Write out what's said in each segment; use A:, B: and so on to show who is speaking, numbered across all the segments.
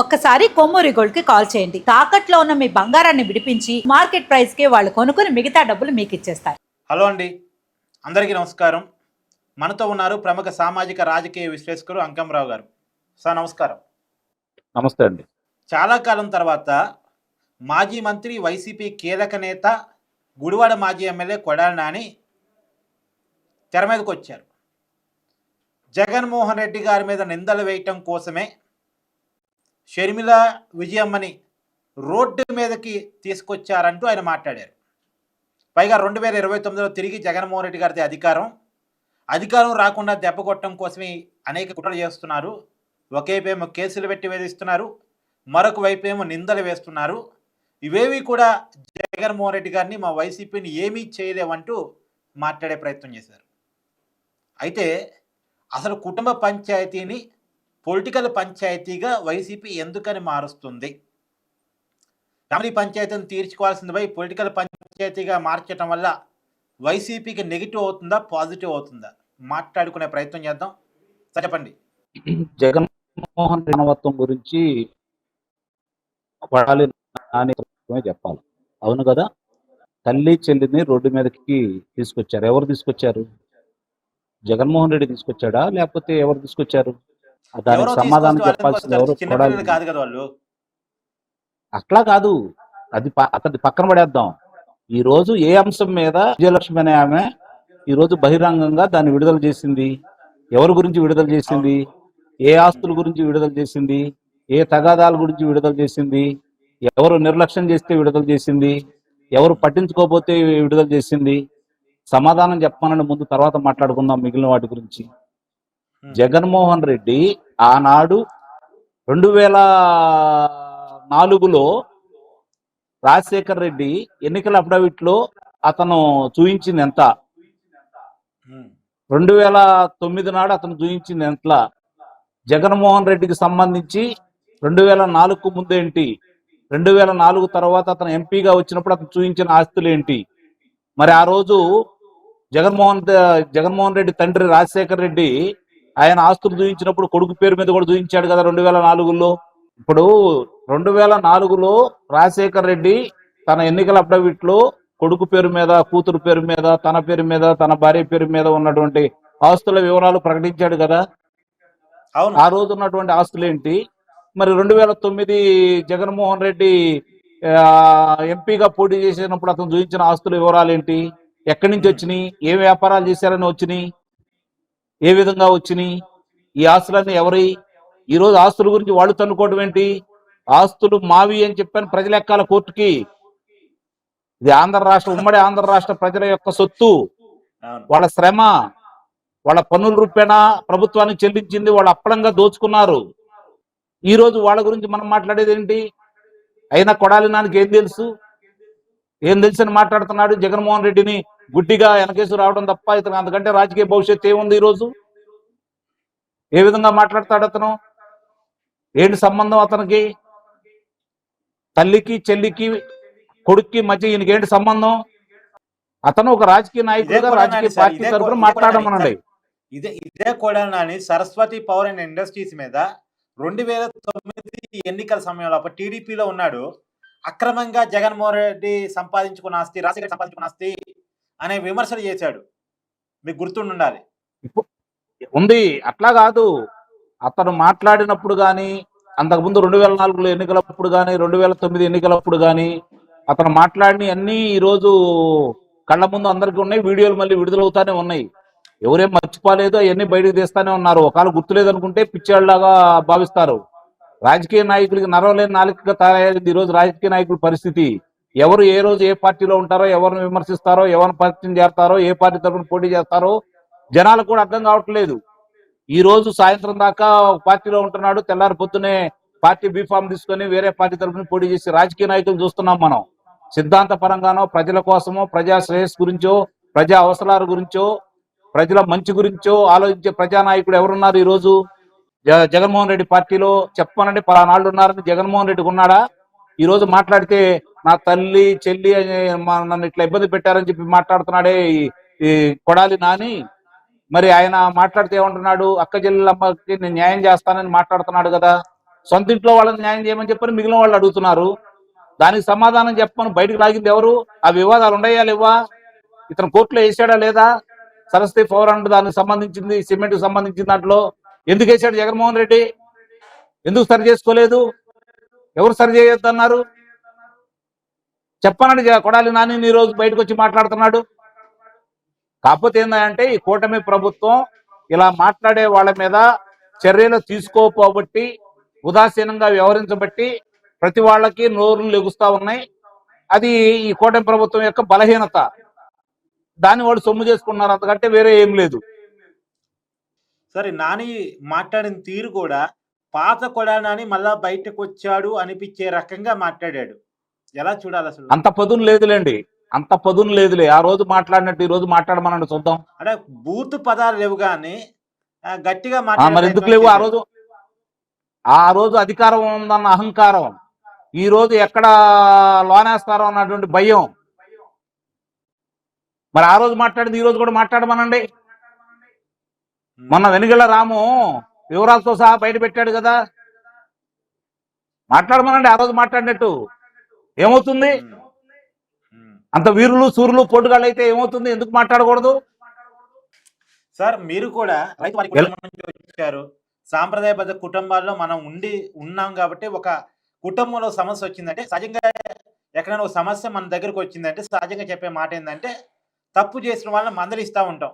A: ఒక్కసారి కొమ్మూరి గోల్డ్ కి కాల్ చేయండి. తాకట్లో ఉన్న మీ బంగారాన్ని విడిపించి మార్కెట్ ప్రైస్ కి వాళ్ళు కొనుక్కుని మిగతా డబ్బులు మీకు ఇచ్చేస్తారు.
B: హలో అండి, అందరికీ నమస్కారం. మనతో ఉన్నారు ప్రముఖ సామాజిక రాజకీయ విశ్లేషకులు అంకంరావు గారు. సార్ నమస్కారం.
C: నమస్తే అండి.
B: చాలా కాలం తర్వాత మాజీ మంత్రి, వైసీపీ కీలక నేత, గుడివాడ మాజీ ఎమ్మెల్యే కొడాలి నాని తెర మీదకి వచ్చారు. జగన్మోహన్ రెడ్డి గారి మీద నిందలు వేయటం కోసమే షర్మిల విజయమ్మని రోడ్డు మీదకి తీసుకొచ్చారంటూ ఆయన మాట్లాడారు. పైగా 2029లో తిరిగి జగన్మోహన్ రెడ్డి గారిది అధికారం రాకుండా దెబ్బ కొట్టడం కోసమే అనేక కుట్రలు చేస్తున్నారు. ఒకవైపేమో కేసులు పెట్టి వేధిస్తున్నారు, మరొక వైపేమో నిందలు వేస్తున్నారు. ఇవేవి కూడా జగన్మోహన్ రెడ్డి గారిని, మా వైసీపీని ఏమీ చేయలేవంటూ మాట్లాడే ప్రయత్నం చేశారు. అయితే అసలు కుటుంబ పంచాయతీని పొలిటికల్ పంచాయతీగా వైసీపీ ఎందుకని మారుస్తుంది? ఫ్యామిలీ పంచాయతీని తీర్చుకోవాల్సింది పోయి పొలిటికల్ పంచాయతీగా మార్చడం వల్ల వైసీపీకి నెగిటివ్ అవుతుందా, పాజిటివ్ అవుతుందా? మాట్లాడుకునే ప్రయత్నం చేద్దాం. చెప్పండి.
C: జగన్మోహన్ మానవత్వం గురించి కొడాలి నాని చెప్పాలి. అవును కదా, తల్లి చెల్లిని రోడ్డు మీదకి తీసుకొచ్చారు. ఎవరు తీసుకొచ్చారు? జగన్మోహన్ రెడ్డి తీసుకొచ్చాడా, లేకపోతే ఎవరు తీసుకొచ్చారు? దానికి సమాధానం చెప్పాల్సింది ఎవరు? కొడాలి
B: కాదు కదా వాళ్ళు.
C: అట్లా కాదు, అది పక్కన పడేద్దాం. ఈ రోజు ఏ అంశం మీద విజయలక్ష్మి అనే ఆమె ఈ రోజు బహిరంగంగా దాన్ని విడుదల చేసింది? ఎవరి గురించి విడుదల చేసింది? ఏ ఆస్తుల గురించి విడుదల చేసింది? ఏ తగాదాల గురించి విడుదల చేసింది? ఎవరు నిర్లక్ష్యం చేస్తే విడుదల చేసింది? ఎవరు పట్టించుకోకపోతే విడుదల చేసింది? సమాధానం చెప్పాలని ముందు, తర్వాత మాట్లాడుకుందాం మిగిలిన వాటి గురించి. జగన్మోహన్ రెడ్డి ఆనాడు 2004లో రాజశేఖర్ రెడ్డి ఎన్నికల అఫిడవిట్లో అతను చూయించింది ఎంత? 2009 నాడు అతను చూయించింది ఎంత? జగన్మోహన్ రెడ్డికి సంబంధించి 2004కు ముందేంటి, 2004 తర్వాత అతను ఎంపీగా వచ్చినప్పుడు అతను చూయించిన ఆస్తులు ఏంటి? మరి ఆ రోజు జగన్మోహన్ రెడ్డి తండ్రి రాజశేఖర్ రెడ్డి ఆయన ఆస్తులు చూయించినప్పుడు కొడుకు పేరు మీద కూడా చూయించాడు కదా 2004లో. ఇప్పుడు 2004లో రాజశేఖర్ రెడ్డి తన ఎన్నికల అఫిడవిట్లో కొడుకు పేరు మీద, కూతురు పేరు మీద, తన పేరు మీద, తన భార్య పేరు మీద ఉన్నటువంటి ఆస్తుల వివరాలు ప్రకటించాడు కదా. ఆ రోజు ఉన్నటువంటి ఆస్తులు ఏంటి? మరి 2009 జగన్మోహన్ రెడ్డి ఎంపీగా పోటీ చేసినప్పుడు అతను చూపించిన ఆస్తుల వివరాలు ఏంటి? ఎక్కడి నుంచి వచ్చినాయి? ఏ వ్యాపారాలు చేశారని వచ్చినాయి? ఏ విధంగా వచ్చినాయి? ఈ ఆస్తులన్నీ ఎవరి? ఈ రోజు ఆస్తుల గురించి వాళ్ళు తన్నుకోవడం ఏంటి? ఆస్తులు మావి అని చెప్పాను ప్రజలు ఎక్కాల కోర్టుకి. ఇది ఉమ్మడి ఆంధ్ర రాష్ట్ర ప్రజల యొక్క సొత్తు, వాళ్ళ శ్రమ, వాళ్ళ పన్నుల రూపేణా ప్రభుత్వానికి చెల్లించింది, వాళ్ళు అప్పడంగా దోచుకున్నారు. ఈ రోజు వాళ్ళ గురించి మనం మాట్లాడేది ఏంటి? అయినా కొడాలి నానికి ఏం తెలుసు? ఏం తెలుసని మాట్లాడుతున్నాడు? జగన్మోహన్ రెడ్డిని గుడ్డిగా వెనకేసి రావడం తప్ప ఇతను అంతకంటే రాజకీయ భవిష్యత్తు ఏముంది? ఈరోజు ఏ విధంగా మాట్లాడతాడు అతను? ఏంటి సంబంధం అతనికి? తల్లికి, చెల్లికి, కొడుక్కి మధ్య ఈయనకేంటి సంబంధం? అతను ఒక రాజకీయ నాయకుడుగా రాజకీయ పార్టీ తరఫున మాట్లాడమనండి.
B: ఇదే Kodali Saraswati power and industries మీద 2009 ఎన్నికల సమయంలో అప్పుడు టీడీపీలో ఉన్నాడు. అక్రమంగా జగన్మోహన్ రెడ్డి సంపాదించుకున్న ఆస్తి, రాజశేఖర్ సంపాదించుకున్న ఆస్తి అనే విమర్శలు చేశాడు. మీకు గుర్తుండాలి.
C: ఉంది. అట్లా కాదు, అతను మాట్లాడినప్పుడు కానీ, అంతకుముందు 2004లో ఎన్నికలప్పుడు కానీ, 2009 ఎన్నికలప్పుడు కానీ అతను మాట్లాడిన అన్నీ ఈరోజు కళ్ళ ముందు అందరికీ ఉన్నాయి. వీడియోలు మళ్ళీ విడుదలవుతానే ఉన్నాయి. ఎవరేం మర్చిపోలేదు, అవన్నీ బయటకు తీస్తానే ఉన్నారు. ఒకవేళ గుర్తులేదనుకుంటే పిచ్చాళ్ళలాగా భావిస్తారు. రాజకీయ నాయకులకి నరవలేని నాలుకగా తయారైంది ఈరోజు రాజకీయ నాయకుల పరిస్థితి. ఎవరు ఏ రోజు ఏ పార్టీలో ఉంటారో, ఎవరిని విమర్శిస్తారో, ఎవరిని పరిచయం చేస్తారో, ఏ పార్టీ తరఫున పోటీ చేస్తారో జనాలకు కూడా అర్థం కావట్లేదు. ఈ రోజు సాయంత్రం దాకా పార్టీలో ఉంటున్నాడు, తెల్లారి పొద్దునే పార్టీ బీఫామ్ తీసుకొని వేరే పార్టీ తరఫున పోటీ చేసి రాజకీయ నాయకులు చూస్తున్నాం మనం. సిద్ధాంత పరంగానో, ప్రజల కోసమో, ప్రజా శ్రేయస్సు గురించో, ప్రజా అవసరాల గురించో, ప్రజల మంచి గురించో ఆలోచించే ప్రజానాయకుడు ఎవరున్నారు ఈ రోజు? జగన్మోహన్ రెడ్డి పార్టీలో చెప్పమనండి. పలానాళ్ళు ఉన్నారని జగన్మోహన్ రెడ్డికి ఉన్నాడా? ఈ రోజు మాట్లాడితే నా తల్లి, చెల్లి నన్ను ఇట్లా ఇబ్బంది పెట్టారని చెప్పి మాట్లాడుతున్నాడే ఈ కొడాలి నాని. మరి ఆయన మాట్లాడితే ఏమంటున్నాడు? అక్క చెల్లెలమ్మకి నేను న్యాయం చేస్తానని మాట్లాడుతున్నాడు కదా. సొంత ఇంట్లో వాళ్ళని న్యాయం చేయమని చెప్పని మిగిలిన వాళ్ళు అడుగుతున్నారు. దానికి సమాధానం చెప్పమని బయటకు లాగింది ఎవరు? ఆ వివాదాలు ఉండయా లేవా? ఇతను కోర్టులో వేసాడా లేదా? సరస్వతి 400 దానికి సంబంధించింది, సిమెంట్కి సంబంధించిన దాంట్లో ఎందుకు వేసాడు జగన్మోహన్ రెడ్డి? ఎందుకు సరి చేసుకోలేదు? ఎవరు సరి చేయొద్దన్నారు? చెప్పనండి. కొడాలి నాని ఈ రోజు బయటకు వచ్చి మాట్లాడుతున్నాడు. కాకపోతే ఏంటంటే ఈ కూటమి ప్రభుత్వం ఇలా మాట్లాడే వాళ్ళ మీద చర్యలు తీసుకోపోబట్టి, ఉదాసీనంగా వ్యవహరించబట్టి ప్రతి వాళ్ళకి నోరులు లెగుస్తా ఉన్నాయి. అది ఈ కూటమి ప్రభుత్వం యొక్క బలహీనత. దాన్ని వాళ్ళు సొమ్ము చేసుకున్నారు, అంతకంటే వేరే ఏం లేదు.
B: సరే, నాని మాట్లాడిన తీరు కూడా పాత కొడాలి నాని మళ్ళా బయటకు వచ్చాడు అనిపించే రకంగా మాట్లాడాడు. ఎలా చూడాలి అసలు?
C: అంత పదును లేదులేండి, అంత పదును లేదులే. ఆ రోజు మాట్లాడినట్టు ఈ రోజు మాట్లాడమనండి చూద్దాం.
B: అంటే బూత్ పదాలు లేవు కానీ గట్టిగా
C: మరి ఎందుకు లేవు? ఆ రోజు అధికారం ఉందన్న అహంకారం, ఈ రోజు ఎక్కడ లోనేస్తారో అన్నటువంటి భయం. మరి ఆ రోజు మాట్లాడింది ఈ రోజు కూడా మాట్లాడమనండి. మొన్న వెనుగళ్ల రాము వివరాలతో సహా బయట పెట్టాడు కదా, మాట్లాడమనండి. ఆ రోజు మాట్లాడినట్టు ఏమవుతుంది? అంత వీరులు సూర్యులు పోటుగాళ్ళు అయితే ఏమవుతుంది? ఎందుకు మాట్లాడకూడదు?
B: సార్, మీరు కూడా రైతు వారి కుటుంబం నుంచి వచ్చారు. సాంప్రదాయబద్ధ కుటుంబాల్లో మనం ఉన్నాం కాబట్టి ఒక కుటుంబంలో సమస్య వచ్చిందంటే సహజంగా ఎక్కడైనా ఒక సమస్య మన దగ్గరకు వచ్చిందంటే సహజంగా చెప్పే మాట ఏంటంటే తప్పు చేసిన వాళ్ళని మందలిస్తూ ఉంటాం.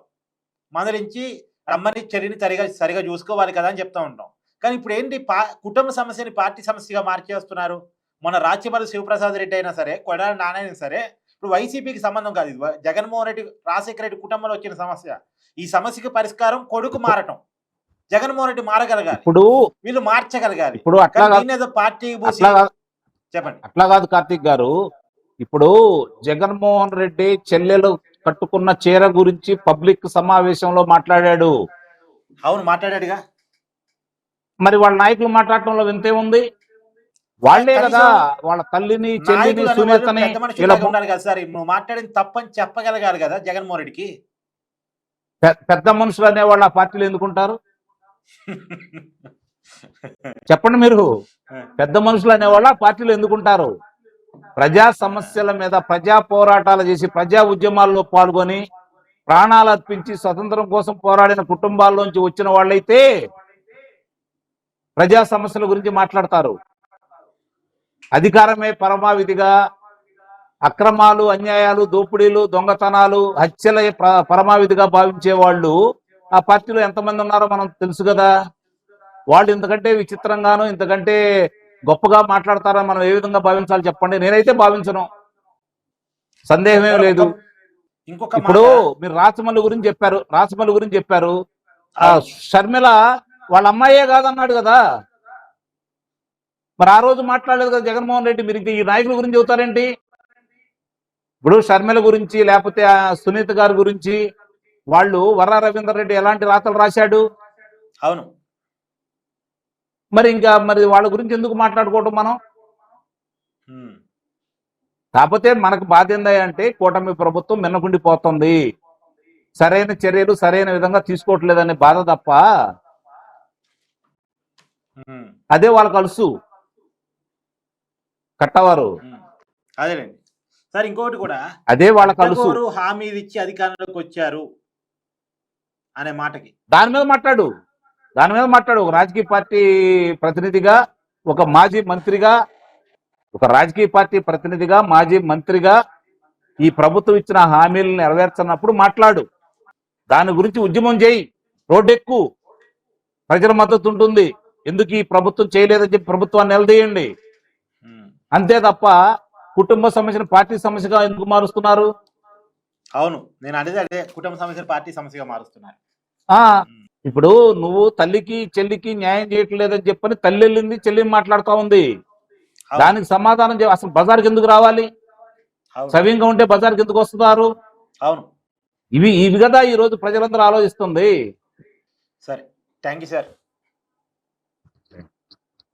B: మందలించి రమ్మని చర్యని సరిగా చూసుకోవాలి కదా అని చెప్తూ ఉంటాం. కానీ ఇప్పుడు ఏంటి, కుటుంబ సమస్యని పార్టీ సమస్యగా మార్చేస్తున్నారు. మన రాజ్యపాల శివప్రసాద్ రెడ్డి అయినా సరే, కొడాలి నాని అయినా సరే, ఇప్పుడు వైసీపీకి సంబంధం కాదు. ఇది జగన్మోహన్ రెడ్డి, రాజశేఖర రెడ్డి కుటుంబంలో వచ్చిన సమస్య. ఈ సమస్యకి పరిష్కారం కొడుకు మారటం. జగన్మోహన్ రెడ్డి మారగలగాలి,
C: ఇప్పుడు
B: వీళ్ళు మార్చగలగాలి.
C: ఇప్పుడు
B: పార్టీ చెప్పండి.
C: అట్లా కాదు కార్తీక్ గారు. ఇప్పుడు జగన్మోహన్ రెడ్డి చెల్లెలు కట్టుకున్న చీర గురించి పబ్లిక్ సమావేశంలో మాట్లాడాడు.
B: అవును, మాట్లాడాడుగా.
C: మరి వాళ్ళ నాయకులు మాట్లాడటంలో వింతే ఉంది. వాళ్లే కదా వాళ్ళ తల్లిని, చెల్లిని, సునీతని
B: ఉండాలి కదా సార్. నువ్వు మాట్లాడింది తప్పని చెప్పగలగాలి కదా జగన్మోహన్ రెడ్డికి.
C: పెద్ద మనుషులు అనేవాళ్ళు ఆ పార్టీలు ఎందుకుంటారు? చెప్పండి మీరు. పెద్ద మనుషులు అనేవాళ్ళు ఆ పార్టీలు ఎందుకుంటారు? ప్రజా సమస్యల మీద ప్రజా పోరాటాలు చేసి, ప్రజా ఉద్యమాల్లో పాల్గొని, ప్రాణాలు అర్పించి స్వతంత్రం కోసం పోరాడిన కుటుంబాల్లోంచి వచ్చిన వాళ్ళైతే ప్రజా సమస్యల గురించి మాట్లాడతారు. అధికారమే పరమావిధిగా, అక్రమాలు, అన్యాయాలు, దోపిడీలు, దొంగతనాలు, హత్యల పరమావిధిగా భావించే వాళ్ళు ఆ పార్టీలో ఎంతమంది ఉన్నారో మనం తెలుసు కదా. వాళ్ళు ఇంతకంటే విచిత్రంగాను, ఇంతకంటే గొప్పగా మాట్లాడతారని మనం ఏ విధంగా భావించాలి చెప్పండి? నేనైతే భావించను, సందేహమే లేదు. ఇప్పుడు మీరు రాచమల్లి గురించి చెప్పారు. ఆ షర్మిల వాళ్ళ అమ్మాయే కాదన్నాడు కదా. మరి ఆ రోజు మాట్లాడలేదు కదా జగన్మోహన్ రెడ్డి. మీరు ఈ నాయకుల గురించి చెబుతారేంటి? ఇప్పుడు షర్మిల గురించి, లేకపోతే సునీత గారి గురించి వాళ్ళు వర్రా రవీందర్ రెడ్డి ఎలాంటి రాతలు రాశాడు?
B: అవును.
C: మరి వాళ్ళ గురించి ఎందుకు మాట్లాడుకోవటం మనం? కాకపోతే మనకు బాధ ఏందంటే కూటమి ప్రభుత్వం మిన్నకుండిపోతుంది, సరైన చర్యలు సరైన విధంగా తీసుకోవట్లేదనే బాధ తప్ప అదే వాళ్ళ కలుసు కట్టవారు.
B: అదేలేండి సార్. ఇంకోటి కూడా,
C: అదే వాళ్ళ కలుసు.
B: హామీ ఇచ్చి అధికారంలోకి వచ్చారు అనే మాటకి
C: దాని మీద మాట్లాడు. ఒక రాజకీయ పార్టీ ప్రతినిధిగా, ఒక మాజీ మంత్రిగా, ఒక రాజకీయ పార్టీ ప్రతినిధిగా, మాజీ మంత్రిగా ఈ ప్రభుత్వం ఇచ్చిన హామీలను నెరవేర్చనప్పుడు మాట్లాడు. దాని గురించి ఉద్యమం చేయి, రోడ్డెక్కు, ప్రజల మద్దతు ఉంటుంది. ఎందుకు ఈ ప్రభుత్వం చేయలేదని చెప్పి ప్రభుత్వాన్ని నిలదీయండి. అంతే తప్ప కుటుంబ సమస్యను పార్టీ సమస్యగా ఎందుకు మారుస్తున్నారు?
B: అవును, నేను అదే కుటుంబ సమస్యను పార్టీ సమస్యగా మారుస్తున్నారు.
C: ఇప్పుడు నువ్వు తల్లికి చెల్లికి న్యాయం చేయట్లేదని చెప్పని తల్లి వెళ్ళింది, చెల్లి మాట్లాడుతూ ఉంది. దానికి సమాధానం అసలు బజార్కి ఎందుకు రావాలి? సవ్యంగా ఉంటే బజార్కి ఎందుకు వస్తున్నారు?
B: అవును,
C: ఇవి కదా ఈ రోజు ప్రజలందరూ ఆలోచిస్తుంది.
B: సరే, థ్యాంక్ యూ సార్.